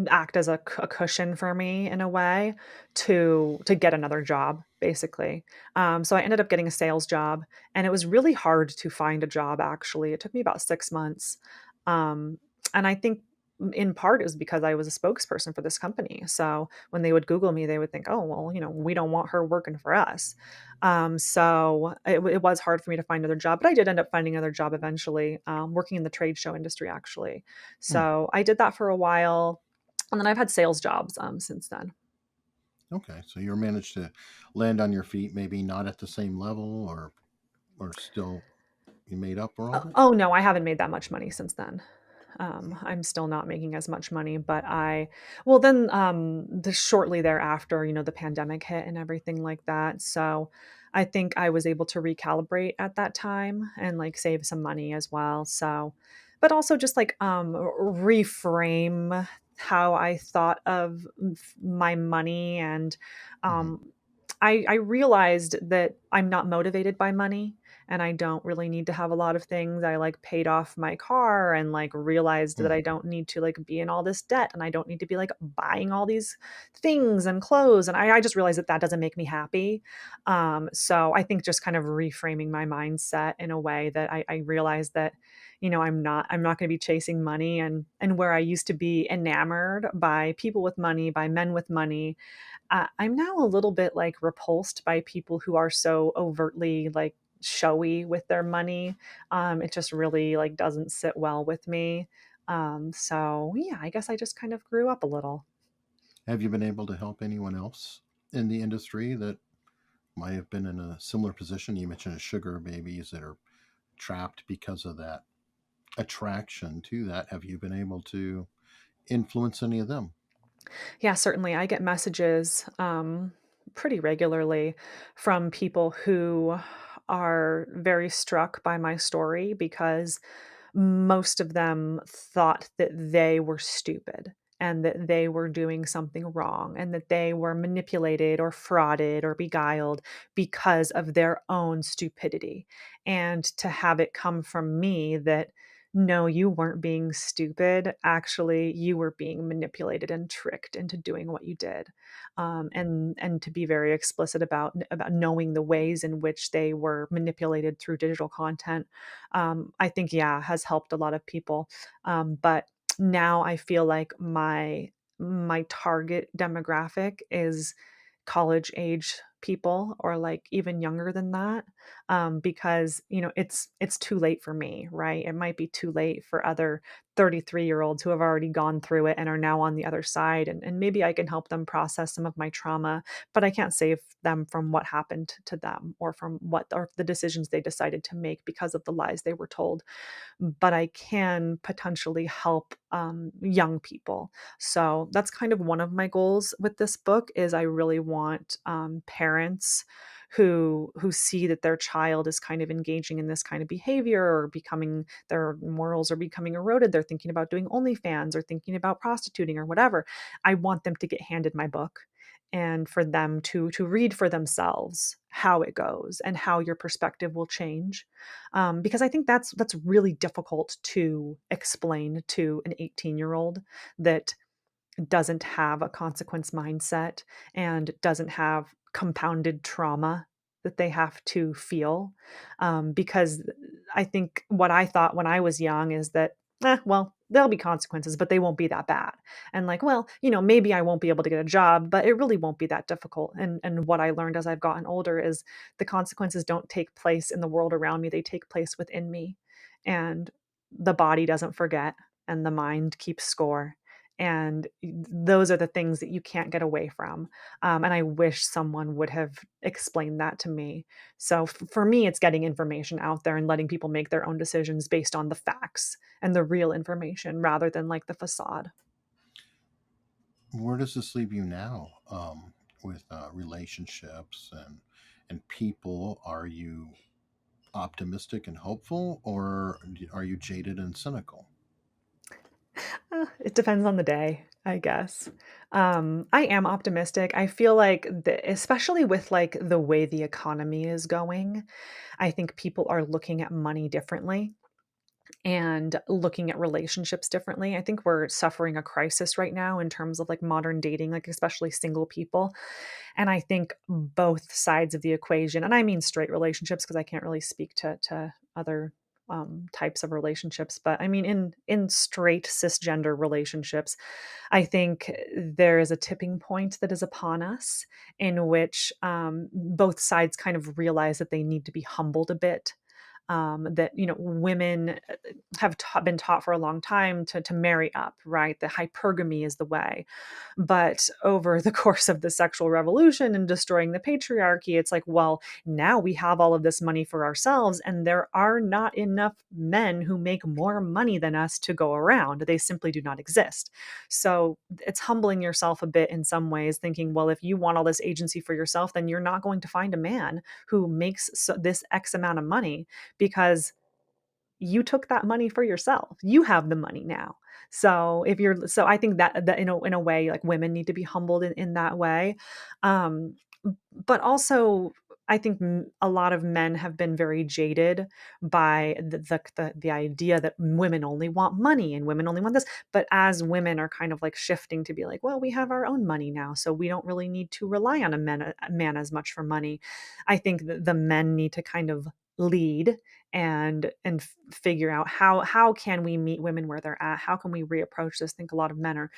act as a cushion for me in a way to get another job, basically. So I ended up getting a sales job, and it was really hard to find a job. Actually, it took me about 6 months, and I think in part it was because I was a spokesperson for this company. So when they would Google me, they would think, "Oh, well, we don't want her working for us." So it was hard for me to find another job, but I did end up finding another job eventually, working in the trade show industry, actually. Hmm. So I did that for a while, and then I've had sales jobs since then. Okay, so you managed to land on your feet, maybe not at the same level, or still you made up for all of it. Oh no, I haven't made that much money since then. I'm still not making as much money, but well, then, shortly thereafter, the pandemic hit and everything like that. So I think I was able to recalibrate at that time and like save some money as well. So, but also just like, reframe how I thought of my money. And, Hmm. um, I realized that I'm not motivated by money and I don't really need to have a lot of things. I like paid off my car and like realized that Hmm. I don't need to like be in all this debt and I don't need to be like buying all these things and clothes. And I just realized that that doesn't make me happy. So I think just kind of reframing my mindset in a way that I realized that, I'm not going to be chasing money and where I used to be enamored by people with money, by men with money. I'm now a little bit like repulsed by people who are so overtly like showy with their money. It just really like doesn't sit well with me. So yeah, I guess I just kind of grew up a little. Have you been able to help anyone else in the industry that might have been in a similar position. You mentioned sugar babies that are trapped because of that attraction to that. Have you been able to influence any of them? Yeah, certainly. I get messages pretty regularly from people who are very struck by my story because most of them thought that they were stupid and that they were doing something wrong and that they were manipulated or frauded or beguiled because of their own stupidity. And to have it come from me that no, you weren't being stupid. Actually, you were being manipulated and tricked into doing what you did, and to be very explicit about knowing the ways in which they were manipulated through digital content. I think, yeah, has helped a lot of people. But now I feel like my target demographic is college age people or like even younger than that, because it's too late for me, right? It might be too late for other 33-year-olds who have already gone through it and are now on the other side, and maybe I can help them process some of my trauma, but I can't save them from what happened to them or from what or the decisions they decided to make because of the lies they were told. But I can potentially help young people. So that's kind of one of my goals with this book is I really want parents who see that their child is kind of engaging in this kind of behavior or becoming their morals are becoming eroded. They're thinking about doing OnlyFans or thinking about prostituting or whatever. I want them to get handed my book and for them to read for themselves how it goes and how your perspective will change, because I think that's really difficult to explain to an 18-year-old that doesn't have a consequence mindset and doesn't have compounded trauma that they have to feel. Because I think what I thought when I was young is that, well, there'll be consequences, but they won't be that bad. And like, well, maybe I won't be able to get a job, but it really won't be that difficult. And what I learned as I've gotten older is the consequences don't take place in the world around me; they take place within me. And the body doesn't forget, and the mind keeps score, and those are the things that you can't get away from. And I wish someone would have explained that to me. So for me, it's getting information out there and letting people make their own decisions based on the facts and the real information rather than like the facade. Where does this leave you now, with relationships and people? Are you optimistic and hopeful, or are you jaded and cynical? It depends on the day, I guess. I am optimistic. I feel like, especially with like the way the economy is going, I think people are looking at money differently and looking at relationships differently. I think we're suffering a crisis right now in terms of like modern dating, like especially single people. And I think both sides of the equation, and I mean straight relationships because I can't really speak to other types of relationships, but I mean in straight cisgender relationships, I think there is a tipping point that is upon us in which both sides kind of realize that they need to be humbled a bit, that women have been taught for a long time to marry up, right? The hypergamy is the way. But over the course of the sexual revolution and destroying the patriarchy, it's like, well, now we have all of this money for ourselves, and there are not enough men who make more money than us to go around. They simply do not exist. So it's humbling yourself a bit in some ways, thinking, well, if you want all this agency for yourself, then you're not going to find a man who makes this X amount of money because you took that money for yourself. You have the money now. So I think that in a way, like women need to be humbled in that way. Um, but also I think a lot of men have been very jaded by the idea that women only want money and women only want this. But as women are kind of like shifting to be like, well, we have our own money now, so we don't really need to rely on a man as much for money. I think that the men need to kind of lead and figure out how can we meet women where they're at? How can we reapproach this? I think a lot of men are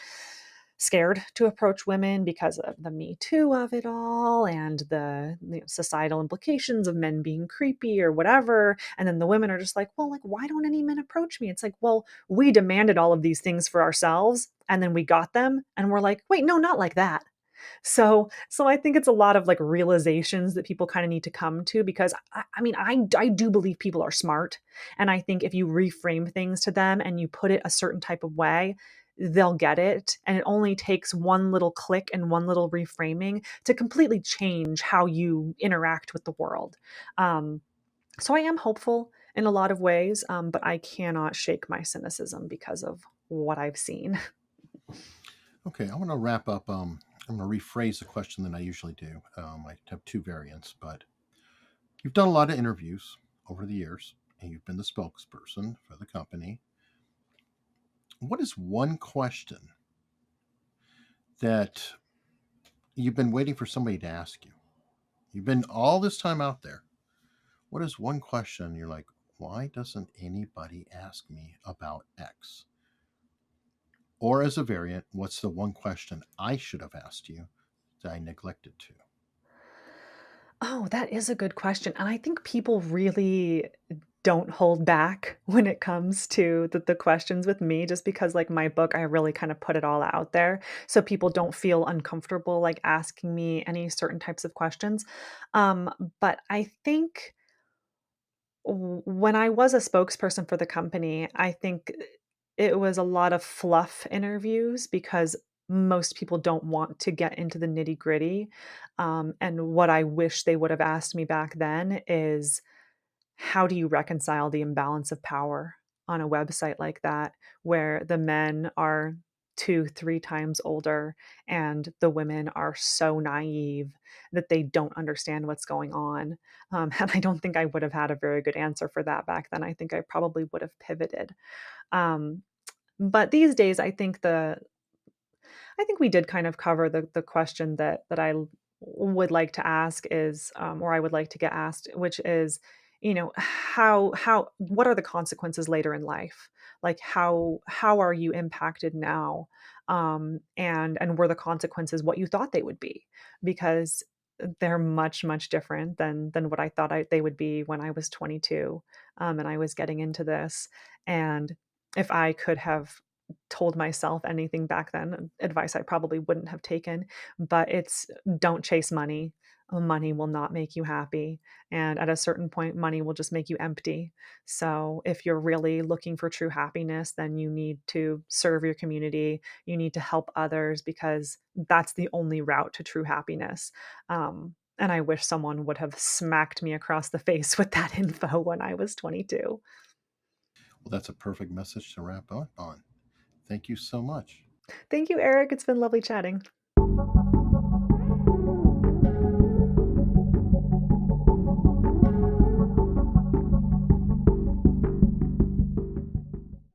scared to approach women because of the Me Too of it all and the societal implications of men being creepy or whatever. And then the women are just like, well, like, why don't any men approach me? It's like, well, we demanded all of these things for ourselves and then we got them and we're like, wait, no, not like that. So I think it's a lot of, like, realizations that people kinda need to come to because I mean, I do believe people are smart, and I think if you reframe things to them and you put it a certain type of way, they'll get it, and it only takes one little click and one little reframing to completely change how you interact with the world. Um, so I am hopeful in a lot of ways, but I cannot shake my cynicism because of what I've seen. Okay, I want to wrap up. I'm going to rephrase the question than I usually do. I have two variants, but you've done a lot of interviews over the years, and you've been the spokesperson for the company. What is one question that you've been waiting for somebody to ask you? You've been all this time out there. What is one question you're like, why doesn't anybody ask me about X? Or as a variant, what's the one question I should have asked you that I neglected to? Oh, that is a good question, and I think people really don't hold back when it comes to the questions with me just because, like, my book, I really kinda put it all out there, so people don't feel uncomfortable, like, asking me any certain types of questions. But I think when I was a spokesperson for the company, I think it was a lot of fluff interviews because most people don't want to get into the nitty-gritty. And what I wish they would have asked me back then is how do you reconcile the imbalance of power on a website like that where the men are 2, 3 times older and the women are so naive that they don't understand what's going on? And I don't think I would have had a very good answer for that back then. I think I probably would have pivoted. Um, but these days, I think we did kind of cover the question that would like to ask is, or I would like to get asked, which is, how what are the consequences later in life? Like how are you impacted now? And were the consequences what you thought they would be? Because they're much different than what I thought they would be when I was 22, and I was getting into this. And if I could have told myself anything back then, advice I probably wouldn't have taken, but it's don't chase money. Money will not make you happy. And at a certain point, money will just make you empty. So if you're really looking for true happiness, then you need to serve your community. You need to help others because that's the only route to true happiness. And I wish someone would have smacked me across the face with that info when I was 22. Well, that's a perfect message to wrap up on. Thank you so much. Thank you, Eric. It's been lovely chatting.